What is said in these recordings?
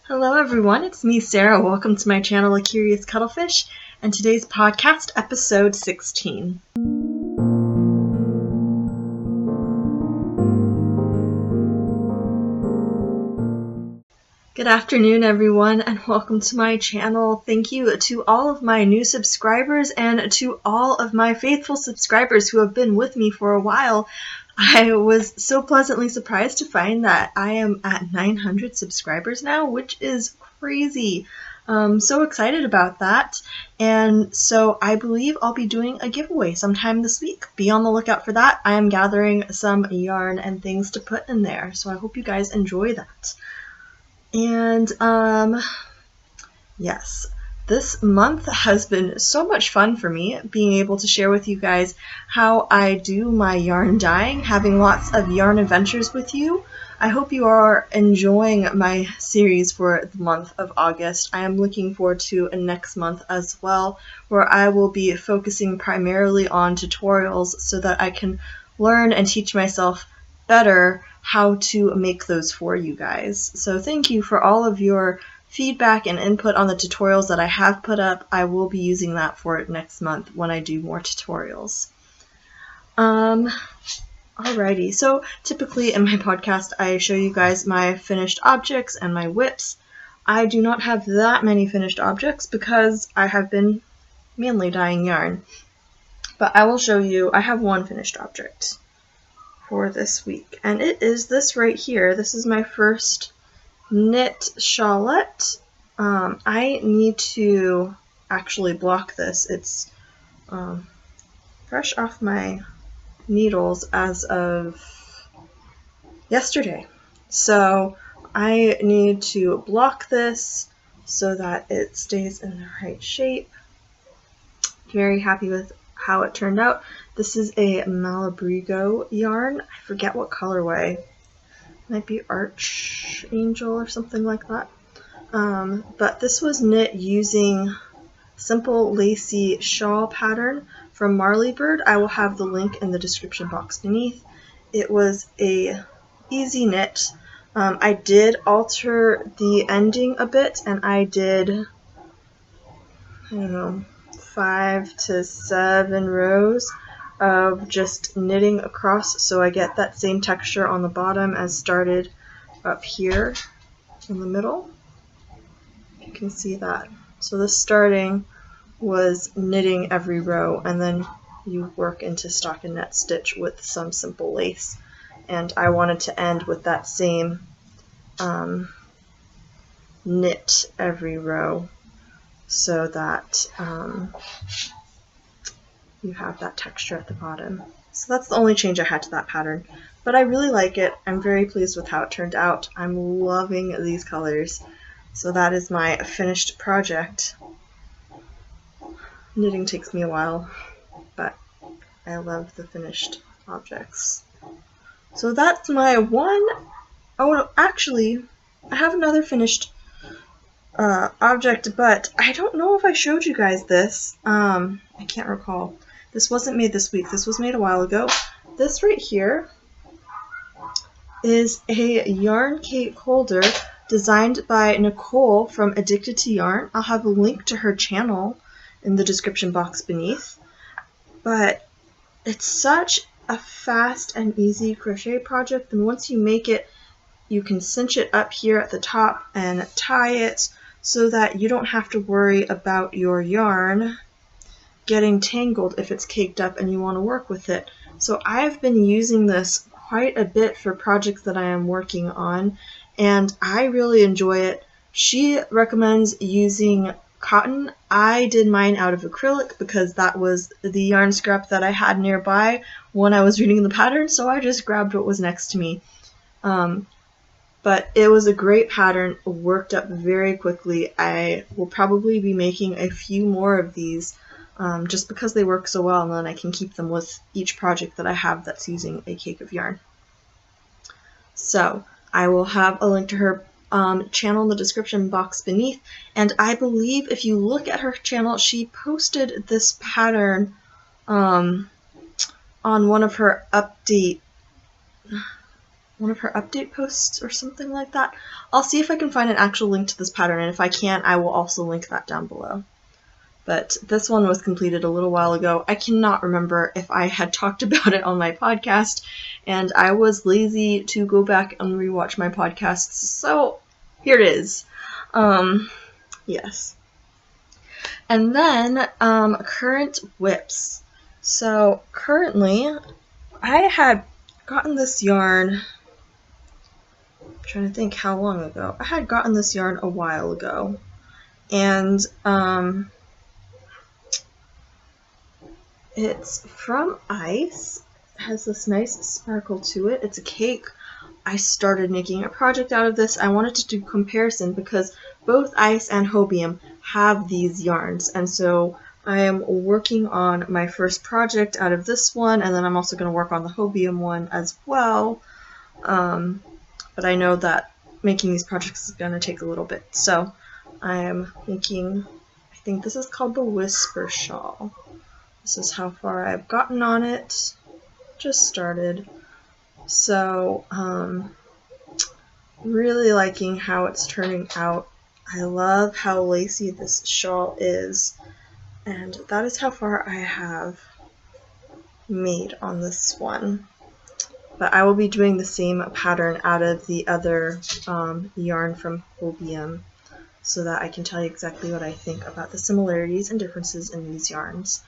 Hello everyone, it's me Sarah. Welcome to my channel, A Curious Cuttlefish, and today's podcast, episode 16. Good afternoon everyone, and welcome to my channel. Thank you to all of my new subscribers and to all of my faithful subscribers who have been with me for a while. I was so pleasantly surprised to find that I am at 900 subscribers now, which is crazy. So excited about that. And so I believe I'll be doing a giveaway sometime this week. Be on the lookout for that. I am gathering some yarn and things to put in there, so I hope you guys enjoy that. And yes. This month has been so much fun for me, being able to share with you guys how I do my yarn dyeing, having lots of yarn adventures with you. I hope you are enjoying my series for the month of August. I am looking forward to next month as well, where I will be focusing primarily on tutorials so that I can learn and teach myself better how to make those for you guys. So thank you for all of your feedback and input on the tutorials that I have put up. I will be using that for next month when I do more tutorials. Alrighty, so typically in my podcast I show you guys my finished objects and my whips. I do not have that many finished objects because I have been mainly dyeing yarn. But I will show you, I have one finished object for this week, and it is this right here. This is my first knit shawlette. I need to actually block this. It's fresh off my needles as of yesterday. So I need to block this so that it stays in the right shape. Very happy with how it turned out. This is a Malabrigo yarn. I forget what colorway. Might be Archangel or something like that. But this was knit using simple lacy shawl pattern from Marley Bird. I will have the link in the description box beneath. It was a easy knit. I did alter the ending a bit, and I did, I don't know, 5 to 7 rows of just knitting across, so I get that same texture on the bottom as started up here in the middle. You can see that. So the starting was knitting every row, and then you work into stockinette stitch with some simple lace. And I wanted to end with that same knit every row so that you have that texture at the bottom. So that's the only change I had to that pattern. But I really like it. I'm very pleased with how it turned out. I'm loving these colors. So that is my finished project. Knitting takes me a while, but I love the finished objects. So that's my one. Oh, no, actually, I have another finished object, but I don't know if I showed you guys this. I can't recall. This wasn't made this week. This was made a while ago. This right here is a yarn cake holder designed by Nicole from Addicted to Yarn. I'll have a link to her channel in the description box beneath. But it's such a fast and easy crochet project, and once you make it, you can cinch it up here at the top and tie it so that you don't have to worry about your yarn getting tangled if it's caked up and you want to work with it. So I've been using this quite a bit for projects that I am working on, and I really enjoy it. She recommends using cotton. I did mine out of acrylic because that was the yarn scrap that I had nearby when I was reading the pattern, so I just grabbed what was next to me. But it was a great pattern, worked up very quickly. I will probably be making a few more of these just because they work so well, and then I can keep them with each project that I have that's using a cake of yarn. So I will have a link to her channel in the description box beneath, and I believe if you look at her channel, she posted this pattern on one of her update one of her update posts or something like that. I'll see if I can find an actual link to this pattern, and if I can't, I will also link that down below. But this one was completed a little while ago. I cannot remember if I had talked about it on my podcast, and I was lazy to go back and rewatch my podcasts, so here it is. Yes. And then, current whips. So, currently, I had gotten this yarn, I'm trying to think how long ago. I had gotten this yarn a while ago, and, it's from Ice. It has this nice sparkle to it. It's a cake. I started making a project out of this. I wanted to do comparison because both Ice and Hobium have these yarns, and so I am working on my first project out of this one, and then I'm also going to work on the Hobium one as well. But I know that making these projects is going to take a little bit, so I am making, I think this is called the Whisper Shawl. This is how far I've gotten on it. Just started. So, really liking how it's turning out. I love how lacy this shawl is. And that is how far I have made on this one. But I will be doing the same pattern out of the other yarn from Hobium, so that I can tell you exactly what I think about the similarities and differences in these yarns.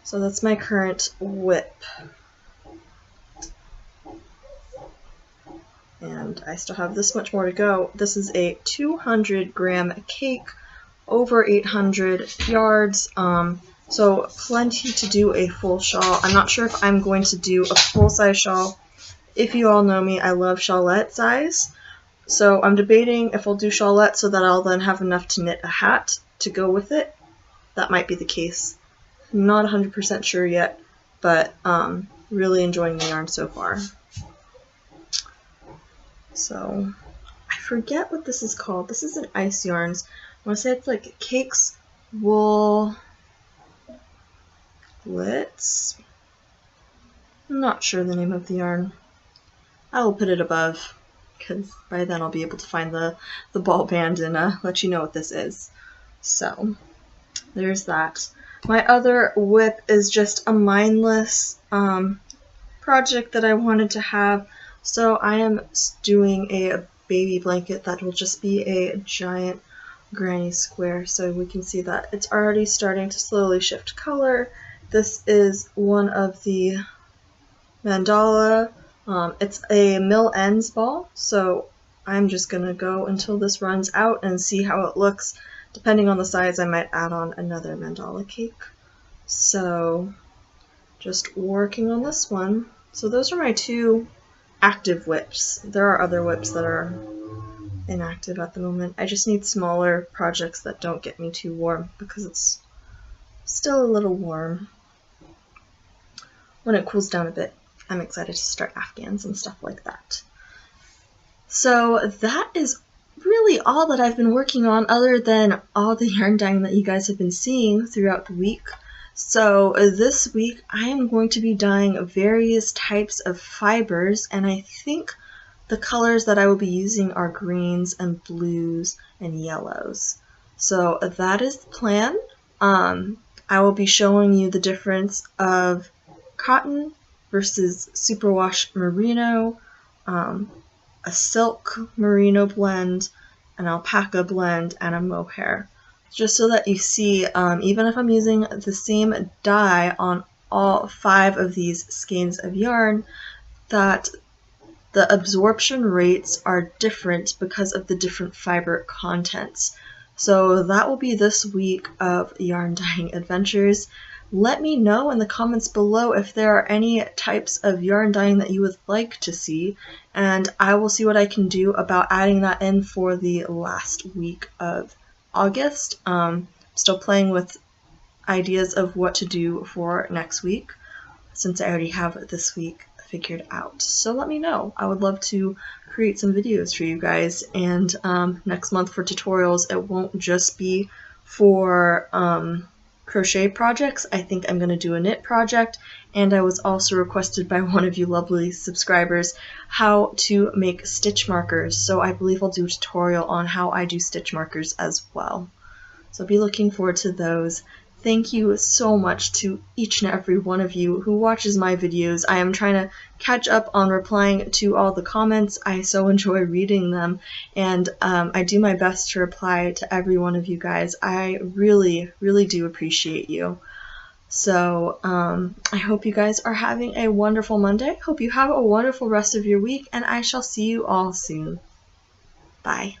So that's my current whip. And I still have this much more to go. This is a 200-gram cake, over 800 yards, so plenty to do a full shawl. I'm not sure if I'm going to do a full-size shawl. If you all know me, I love shawlette size, so I'm debating if I'll do shawlette so that I'll then have enough to knit a hat to go with it. That might be the case. Not 100% sure yet, but really enjoying the yarn so far. So, I forget what this is called. This is an Ice Yarns. I want to say it's like Cakes Wool Blitz. I'm not sure the name of the yarn. I will put it above, because by then I'll be able to find the ball band and let you know what this is. So, there's that. My other whip is just a mindless project that I wanted to have. So I am doing a baby blanket that will just be a giant granny square. So we can see that it's already starting to slowly shift color. This is one of the mandala. It's a mill ends ball, so I'm just going to go until this runs out and see how it looks. Depending on the size, I might add on another mandala cake. So, just working on this one. So those are my two active whips. There are other whips that are inactive at the moment. I just need smaller projects that don't get me too warm because it's still a little warm. When it cools down a bit, I'm excited to start afghans and stuff like that. So that is really all that I've been working on, other than all the yarn dyeing that you guys have been seeing throughout the week. So this week I am going to be dyeing various types of fibers, and I think the colors that I will be using are greens and blues and yellows. So that is the plan. I will be showing you the difference of cotton versus superwash merino, a silk merino blend, an alpaca blend, and a mohair. Just so that you see, even if I'm using the same dye on all 5 of these skeins of yarn, that the absorption rates are different because of the different fiber contents. So that will be this week of yarn dyeing adventures. Let me know in the comments below if there are any types of yarn dyeing that you would like to see, and I will see what I can do about adding that in for the last week of August. Still playing with ideas of what to do for next week, since I already have this week figured out. So let me know. I would love to create some videos for you guys, and next month for tutorials, it won't just be for crochet projects. I think I'm going to do a knit project, and I was also requested by one of you lovely subscribers how to make stitch markers, so I believe I'll do a tutorial on how I do stitch markers as well. So be looking forward to those. Thank you so much to each and every one of you who watches my videos. I am trying to catch up on replying to all the comments. I so enjoy reading them, and I do my best to reply to every one of you guys. I really, really do appreciate you. So I hope you guys are having a wonderful Monday. Hope you have a wonderful rest of your week, and I shall see you all soon. Bye.